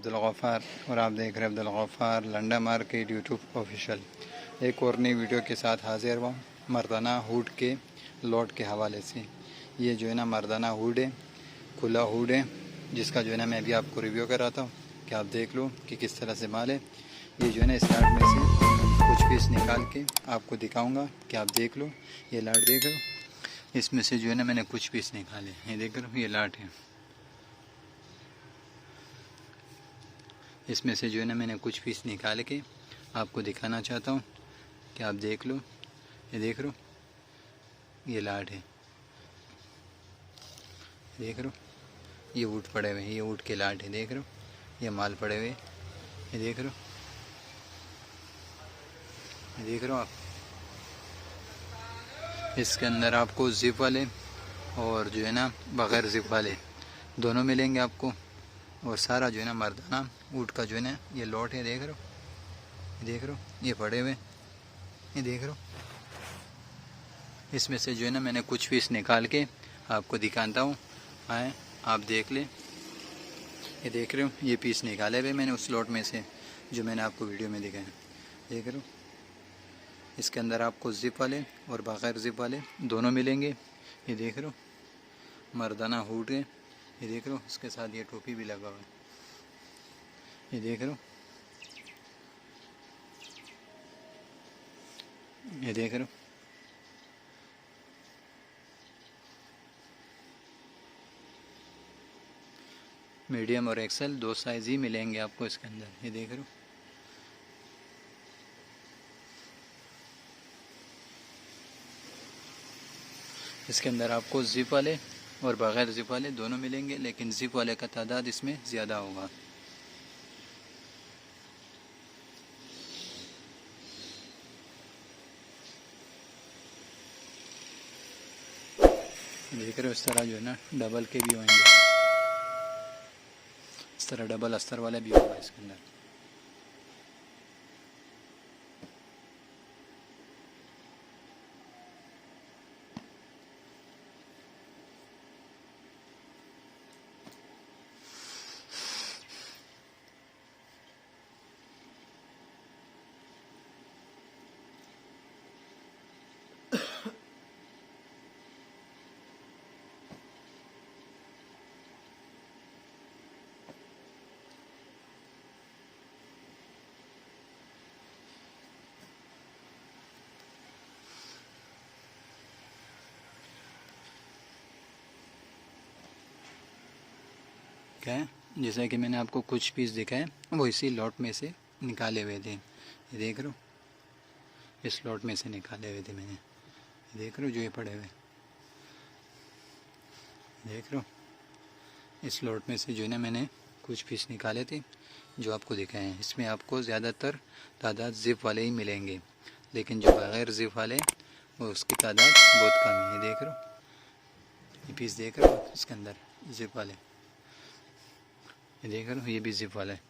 अब्दुल गफ़ार और आप देख रहे हैं Abdul Ghaffar London market YouTube official. एक और नई वीडियो के साथ हाजिर हुआ मर्दाना हुड के लॉट के हवाले से। ये जो है ना मर्दाना हुड है, खुला हुड है, जिसका जो है ना मैं अभी आपको रिव्यू कराता हूँ कि आप देख लो कि किस तरह से माल है। ये जो है ना इस लाट में से कुछ पीस निकाल के आपको दिखाऊँगा कि आप देख लो। ये लाट देख लो, इसमें से जो है ना मैंने कुछ पीस निकाले, ये देख लो, ये लाट है। इसमें से जो है ना मैंने कुछ पीस निकाल के आपको दिखाना चाहता हूँ कि आप देख लो। ये देख लो, ये लाट है, देख लो। ये ऊँट पड़े हुए हैं, ये ऊँट के लाट है, देख लो। ये माल पड़े हुए, ये देख लो, ये देख लो आप। इसके अंदर आपको जिप वाले और जो है ना बग़ैर जिप वाले दोनों मिलेंगे आपको। और सारा जो है ना मर्दाना ऊँट का जो है ना ये लॉट है, देख लो, ये देख लो, ये पड़े हुए, ये देख लो। इसमें से जो है ना मैंने कुछ पीस निकाल के आपको दिखाता हूँ, आए आप देख लें। ये देख रहे हो, ये पीस निकाले हुए मैंने उस लॉट में से जो मैंने आपको वीडियो में दिखाया, देख रहे हो। इसके अंदर आपको ज़िप वाले और बग़ैर ज़िप वाले दोनों मिलेंगे। ये देख रहे हो, मर्दाना हुड है, ये देख रहे हो। इसके साथ ये टोपी भी लगा हुआ है, ये देख रहे हो, ये देख रहे हो। मीडियम और एक्सेल दो साइज़ ही मिलेंगे आपको इसके अंदर, ये देख रहे हो। इसके अंदर आपको ज़िप वाले और बग़ैर ज़िप वाले दोनों मिलेंगे, लेकिन ज़िप वाले का तादाद इसमें ज़्यादा होगा। देख रहे हो, इस तरह जो है ना डबल के भी होंगे, इस तरह डबल अस्तर वाले भी होगा इसके अंदर। क्या है, जैसा कि मैंने आपको कुछ पीस दिखाए वो इसी लॉट में से निकाले हुए थे, ये देख रहे हो। इस लॉट में से निकाले हुए थे मैंने, ये देख रहे हो, जो ये पड़े हुए, देख रहे हो। इस लॉट में से जो है ना मैंने कुछ पीस निकाले थे जो आपको दिखाए हैं। इसमें आपको ज़्यादातर तादाद ज़िप वाले ही मिलेंगे, लेकिन जो बग़ैर ज़िप वाले वो उसकी तादाद बहुत कम है। ये देख रहे हो, ये पीस देख रहे हो, इसके अंदर ज़िप वाले, ये देख रहे हो, ये भी ज़िप वाला है।